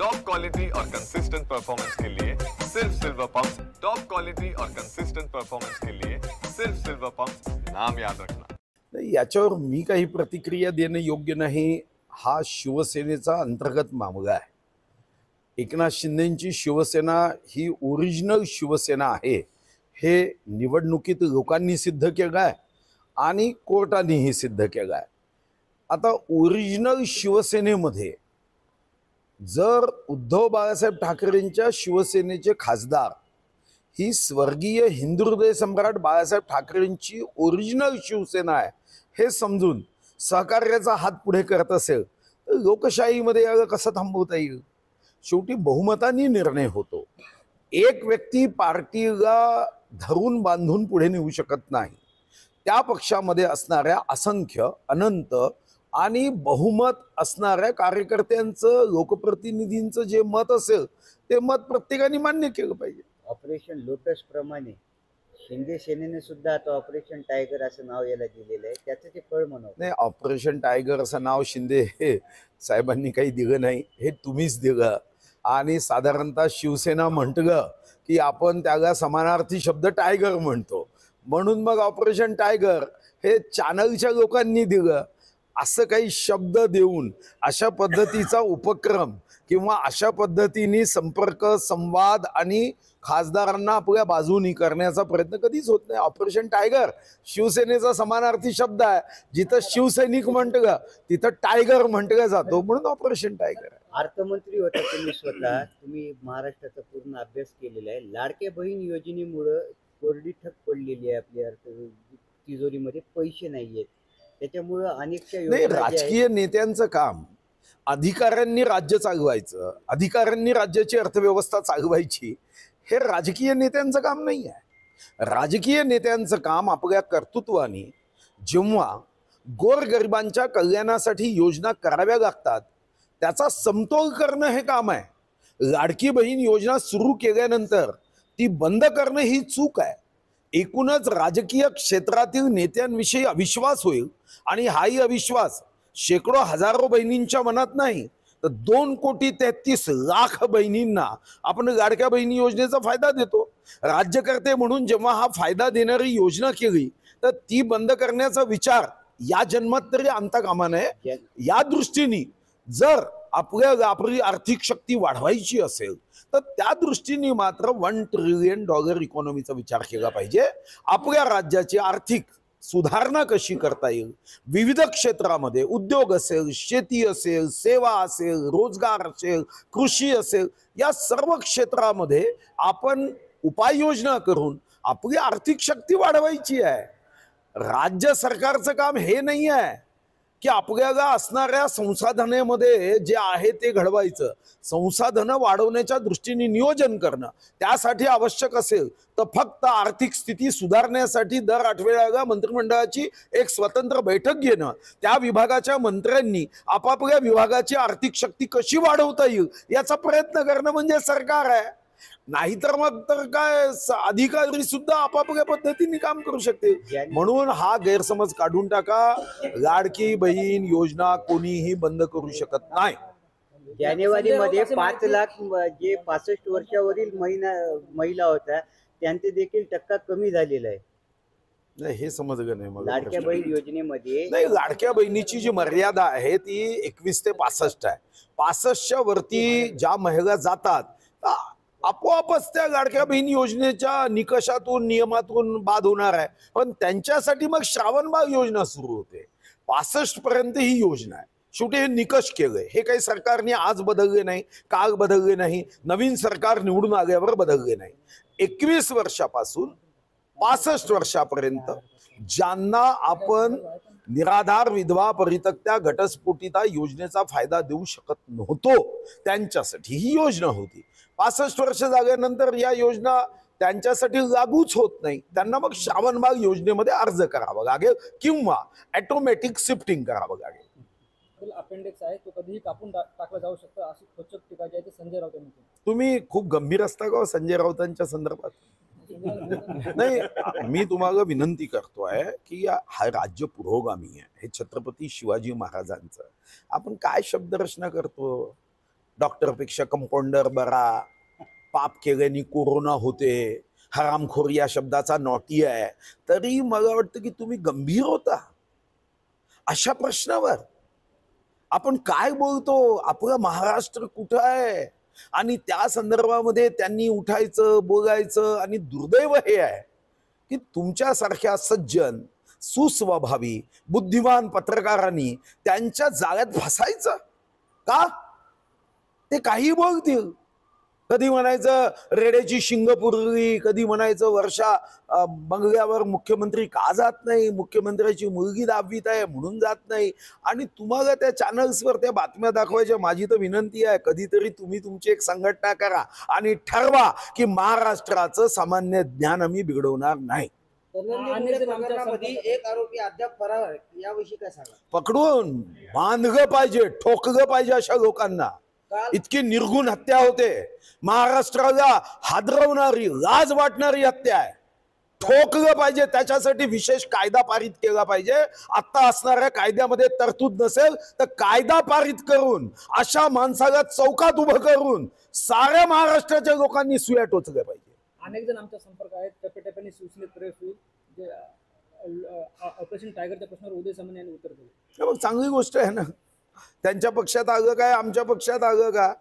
Top quality और consistent performance के लिए सिर्फ सिल्वर पंप्स। टॉप क्वालिटी और कंसिस्टेंट परफॉर्मेंस के लिए सिर्फ सिल्वर पंप्स, नाम याद रखना। नाही, याच्यावर मी काही प्रतिक्रिया देणं योग्य नाही। हा शिवसेनेचा अंतर्गत मामला आहे। एकनाथ शिंदेची शिवसेना ही ओरिजिनल शिवसेना आहे हे निवडणुकीत लोकांनी सिद्ध केलं आहे आणि कोर्टानेही सिद्ध केलं आहे। आता ओरिजिनल शिवसेनेमध्ये जर उद्धव बाळासाहेब ठाकरेंच्या शिवसेनेचे खासदार ही स्वर्गीय हिंदू हृदय सम्राट बाळासाहेब ठाकरेंची ओरिजिनल शिवसेना आहे हे समजून सहकार्याचा हात पुढे करत असेल तर लोकशाहीमध्ये याला कसं थांबवता येईल? शेवटी बहुमताने निर्णय होतो। एक व्यक्ती पार्टीला धरून बांधून पुढे नेऊ शकत नाही। त्या पक्षामध्ये असणाऱ्या असंख्य अनंत आणि बहुमत असणाऱ्या कार्यकर्त्यांचं लोकप्रतिनिधींचं जे मत असेल ते मत प्रत्येकाने मान्य केलं पाहिजे। ऑपरेशन लोटस प्रमाणे शिंदे सेनेने सुद्धा आता ऑपरेशन टायगर असं नाव याला दिलेलं आहे, त्याचं ते फळ म्हणावं। नाही, ऑपरेशन टायगर असं नाव शिंदे हे साहेबांनी काही दिलं नाही, हे तुम्हीच दिलं। आणि साधारणतः शिवसेना म्हटलं की आपण त्याला समानार्थी शब्द टायगर म्हणतो, म्हणून मग ऑपरेशन टायगर हे चॅनलच्या लोकांनी दिलं। असं काही शब्द देऊन अशा पद्धतीचा उपक्रम किंवा अशा पद्धतीने संपर्क संवाद आणि खासदारांना आपल्या बाजूनी करण्याचा प्रयत्न कधीच होत नाही। ऑपरेशन टायगर शिवसेनेचा समानार्थी शब्द आहे। जिथं शिवसैनिक म्हटलं तिथं टायगर म्हटलं जातो, म्हणून ऑपरेशन टायगर आहे। अर्थमंत्री होता तुम्ही स्वतः, तुम्ही महाराष्ट्राचा पूर्ण अभ्यास केलेला आहे। लाडक्या बहीण योजनेमुळे कोरडी ठक पडलेली आहे, आपल्या अर्थ तिजोरीमध्ये पैसे नाहीयेत, त्याच्यामुळे अनेकशा नाही, राजकीय नेत्यांचं काम अधिकाऱ्यांनी राज्य चालवायचं, अधिकाऱ्यांनी राज्याची अर्थव्यवस्था चालवायची, हे राजकीय नेत्यांचं काम नाही आहे। राजकीय नेत्यांचं काम आपल्या कर्तृत्वाने जेव्हा गोरगरिबांच्या कल्याणासाठी योजना कराव्या लागतात त्याचा समतोल करणं हे काम आहे। लाडकी बहीण योजना सुरू केल्यानंतर ती बंद करणं ही चूक आहे। एकूणच राजकीय क्षेत्रातील नेत्यांविषयी अविश्वास होईल आणि हाही अविश्वास शेकडो हजारो बहिणींच्या मनात नाही तर 2,33,00,000 बहिणींना आपण लाडक्या बहिणी योजनेचा फायदा देतो। राज्यकर्ते म्हणून जेव्हा हा फायदा देणारी योजना केली तर ती बंद करण्याचा विचार या जन्मात तरी आणता कामा नये। या दृष्टीने जर आपल्याला आपली आर्थिक शक्ती वाढवायची असेल तर त्या दृष्टीने मात्र $1 ट्रिलियन इकॉनॉमीचा विचार केला पाहिजे। आपल्या राज्याची आर्थिक सुधारणा कशी करता येईल, विविध क्षेत्रामध्ये उद्योग असेल, शेती असेल, सेवा असेल, रोजगार असेल, कृषी असेल, या सर्व क्षेत्रामध्ये आपण उपाययोजना करून आपली आर्थिक शक्ती वाढवायची आहे। राज्य सरकारचं काम हे नाही आहे की आपल्याला असणाऱ्या संसाधनामध्ये जे आहे ते घडवायचं, संसाधनं वाढवण्याच्या दृष्टीने नियोजन करणं, त्यासाठी आवश्यक असेल तर फक्त आर्थिक स्थिती सुधारण्यासाठी दर आठवड्याला मंत्रिमंडळाची एक स्वतंत्र बैठक घेणं, त्या विभागाच्या मंत्र्यांनी आपापल्या विभागाची आर्थिक शक्ती कशी वाढवता येईल याचा प्रयत्न करणं म्हणजे सरकार आहे। नाहीतर मग तर काय अधिकारी सुद्धा आपापल्या पद्धतीने काम करू शकते। म्हणून हा गैरसमज काढून टाका, लाडकी बहीण योजना कोणीही बंद करू शकत नाही। जानेवारीमध्ये 5 लाख जे 65 वर्षावरील महिला होत्या त्यांचे देखील टक्का कमी झालेला आहे। नाही, हे समजलं नाही मला। लाडक्या बहीण योजनेमध्ये नाही, लाडक्या बहिणीची जी मर्यादा आहे ती 21 ते 65 आहे। 65च्या वरती ज्या महिला जातात आपोआपच त्या लाडक्या बहीण योजनेच्या निकषातून नियमातून बाद होणार आहे, पण त्यांच्यासाठी मग श्रावणबाळ योजना सुरू होते। 65 पर्यंत ही योजना आहे। शेवटी हे निकष केलंय, हे काही सरकारने आज बदलले नाही, काल बदलले नाही, नवीन सरकार निवडून आल्यावर बदलले नाही। 21 वर्षापासून 65 वर्षापर्यंत ज्यांना आपण निराधार विधवा परित्यक्त्या घटस्फोटिता योजनेचा फायदा देऊ शकत नव्हतो त्यांच्यासाठी ही योजना होती। 65 वर्ष झाल्यानंतर या योजना त्यांच्यासाठी लागूच होत नाही, त्यांना मग श्रावणबाळ योजनेमध्ये अर्ज करावा लागेल किंवा ऑटोमॅटिक शिफ्टिंग करावं लागेल। अपेंडिक्स आहे तो कधीही कापून टाकला जाऊ शकतो अशी खोचक टीका जी आहे ती संजय राऊत यांनी केली। तुम्ही खूप गंभीर असता का संजय राऊतांच्या संदर्भात? नाही, मी तुम्हाला विनंती करतोय की हा राज्य पुरोगामी आहे, हे छत्रपती शिवाजी महाराजांचं आपण काय शब्दरचना करतो? डॉक्टरपेक्षा कंपाऊंडर बरा, पाप केल्याने कोरोना होते, हरामखोर या शब्दाचा नॉटी आहे, तरी मला वाटतं की तुम्ही गंभीर होता अशा प्रश्नावर. आपण काय बोलतो, आपला महाराष्ट्र कुठं आहे, आणि त्या संदर्भामध्ये त्यांनी उठायचं, बोलायचं. आणि दुर्दैव हे आहे की तुमच्यासारख्या सज्जन, सुस्वभावी, बुद्धिमान पत्रकारांनी त्यांच्या जाळ्यात फसायचं का? ते काही बोलतील. कधी म्हणायचं रेड्याची शिंग पुरली, कधी म्हणायचं वर्षा बंगल्यावर मुख्यमंत्री का जात नाही, मुख्यमंत्र्याची मुलगी 10वीत आहे म्हणून जात नाही. आणि तुम्हाला त्या चॅनल्सवर त्या बातम्या दाखवायच्या. माझी तर विनंती आहे, कधीतरी तुम्ही तुमची एक संघटना करा आणि ठरवा की महाराष्ट्राचं सामान्य ज्ञान आम्ही बिघडवणार नाही. एक आरोपी अद्याप फरार आहे, याविषयी काय सांगा? पकडून बांधलं पाहिजे, ठोकलं पाहिजे अशा लोकांना. इतकी निर्गुण हत्या होते, महाराष्ट्राला हादरवणारी, लाज वाटणारी हत्या आहे. ठोकलं पाहिजे, त्याच्यासाठी विशेष कायदा पारित केला पाहिजे. आता असणाऱ्या कायद्यामध्ये तरतूद नसेल तर कायदा पारित करून अशा माणसाला चौकात उभं करून साऱ्या महाराष्ट्राच्या लोकांनी सुया टोचल्या पाहिजे. अनेक जण आमच्या संपर्क आहेत, टप्प्याटप्प्याने शिवसेनेत प्रवेश होईल. जे ऑपरेशन टायगरच्या प्रश्नावर उदय सामंत यांनी उत्तर दिलं. चांगली गोष्ट आहे ना. त्यांच्या पक्षात आलं काय, आमच्या पक्षात आलं का?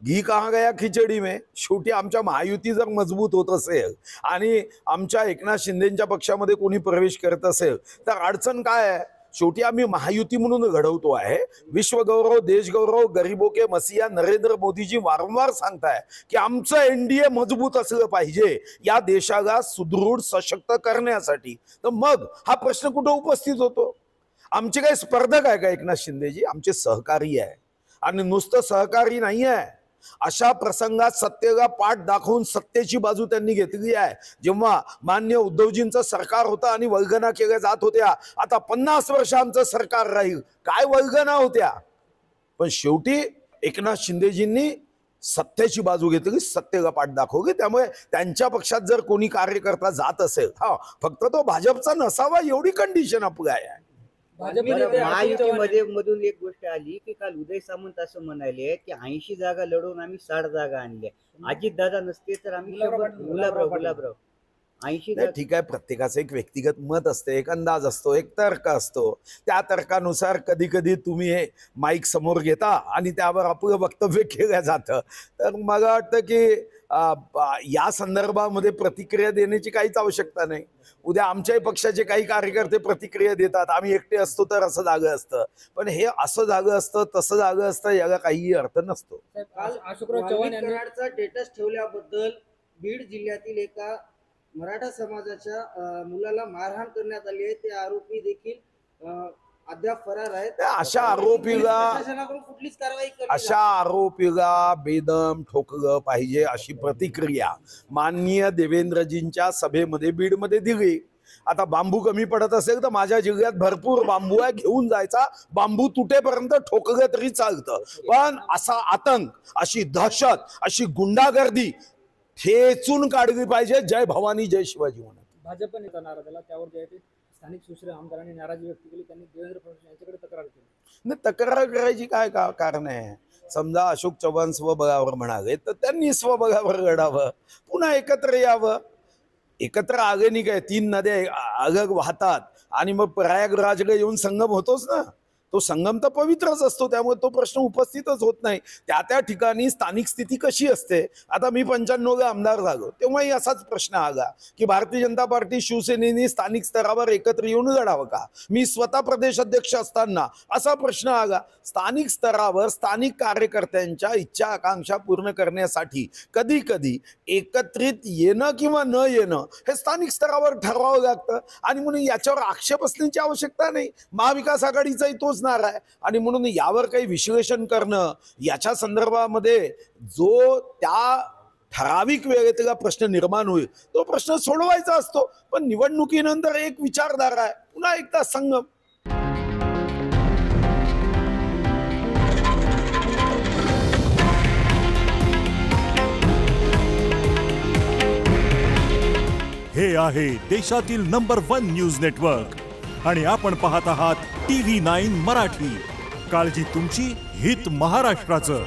घी कहा गया खिचडी में. शेवटी आमच्या महायुती जर मजबूत होत असेल आणि आमच्या एकनाथ शिंदेच्या पक्षामध्ये कोणी प्रवेश करत असेल तर अडचण काय आहे? शेवटी आम्ही महायुती म्हणून घडवतो आहे. विश्वगौरव, देशगौरव, गरीबो के मसीहा नरेंद्र मोदीजी वारंवार सांगताय की आमचं एनडीए मजबूत असलं पाहिजे या देशाला सुदृढ सशक्त करण्यासाठी. तर मग हा प्रश्न कुठं उपस्थित होतो? आमचे काही स्पर्धक आहे का एकनाथ शिंदेजी? आमचे सहकारी आहे. आणि नुसतं सहकारी नाही आहे, अशा प्रसंगात सत्तेला पाठ दाखवून सत्तेची बाजू त्यांनी घेतली आहे. जेव्हा मान्य उद्धवजींचं सरकार होतं आणि वल्गना केल्या जात होत्या, आता 50 वर्ष आमचं सरकार राहील, काय वल्गना होत्या. पण शेवटी एकनाथ शिंदेजींनी सत्तेची बाजू घेतली, सत्तेला पाठ दाखवली. त्यामुळे त्यांच्या पक्षात जर कोणी कार्यकर्ता जात असेल, हा फक्त तो भाजपचा नसावा एवढी कंडिशन आपली आहे. महायुतीमध्ये मधून एक गोष्ट आली की काल उदय सामंत असं म्हणाले की 80 जागा लढवून आम्ही 60 जागा आणल्या. अजितदादा नसते तर आम्ही गुलाबराव 80. ठीक आहे, प्रत्येकाचं एक व्यक्तिगत मत असते, एक अंदाज असतो, एक तर्क असतो. त्या तर्कानुसार कधी कधी तुम्ही हे माईक समोर घेता आणि त्यावर आपलं वक्तव्य केलं जातं. तर मला वाटतं की या संदर्भामध्ये प्रतिक्रिया देण्याची काहीच आवश्यकता नाही. उद्या आमच्याही पक्षाचे काही कार्यकर्ते प्रतिक्रिया देतात, आम्ही एकटे असतो तर असं झालं असतं. पण हे असं झालं असतं, तसं झालं असतं, याला काहीही अर्थ नसतो. अशोकराव चव्हाण यांनी स्टेटस ठेवल्याबद्दल बीड जिल्ह्यातील एका मराठा समाजाच्या मुलाला मारहाण करण्यात आली आहे. ते आरोपी देखील अद्याप फरार आहेत. अशा आरोपीला बेदम ठोकलं पाहिजे अशी प्रतिक्रिया माननीय देवेंद्रजींच्या सभेमध्ये बीडमध्ये दिली. आता बांबू कमी पडत असेल तर माझ्या जिल्ह्यात भरपूर बांबू आहे, घेऊन जायचा, बांबू तुटेपर्यंत ठोकलं तरी चालतं. पण असा आतंक, अशी दहशत, अशी गुंडागर्दी ठेचून काढली पाहिजे. जय भवानी, जय शिवाजी म्हणत भाजप नेता नाराज झाला. त्यावर जे आहे ते स्थानिक शिवसेना आमदारांनी नाराजी व्यक्त केली. त्यांनी देवेंद्र फडणवीस यांच्याकडे तक्रार केली. नाही, तक्रार करायची काय कारण आहे? समजा अशोक चव्हाण स्वबळावर म्हणाले तर त्यांनी स्वबळावर लढावं, पुन्हा एकत्र यावं. एकत्र आले नाही काय, 3 नद्या अलग वाहतात आणि मग प्रयागराजला येऊन संगम होतोच ना. तो संगम तर पवित्रच असतो, त्यामुळे तो प्रश्न उपस्थितच होत नाही. त्या ठिकाणी स्थानिक स्थिती कशी असते. आता मी 95ला आमदार झालो तेव्हाही असाच प्रश्न आला की भारतीय जनता पार्टी शिवसेनेने स्थानिक स्तरावर एकत्र येऊन लढावं का. मी स्वतः प्रदेश अध्यक्ष असताना असा प्रश्न आला. स्थानिक स्तरावर स्थानिक कार्यकर्त्यांच्या इच्छा आकांक्षा पूर्ण करण्यासाठी कधी कधी एकत्रित येणं किंवा न येणं हे स्थानिक स्तरावर ठरवावं लागतं. आणि म्हणून याच्यावर आक्षेप असण्याची आवश्यकता नाही. महाविकास आघाडीचाही तोच नारा आहे. आणि म्हणून यावर काही विश्लेषण करणं, याच्या संदर्भामध्ये जो त्या ठराविक वेळेतला प्रश्न निर्माण होईल तो प्रश्न सोडवायचा असतो. पण निवडणुकीनंतर एक विचारधारा आहे, पुन्हा एकदा संगम. हे आहे देशातील नंबर 1 न्यूज नेटवर्क आणि आपण पाहत आहात TV9 मराठी. काळजी तुमची, हित महाराष्ट्राचं.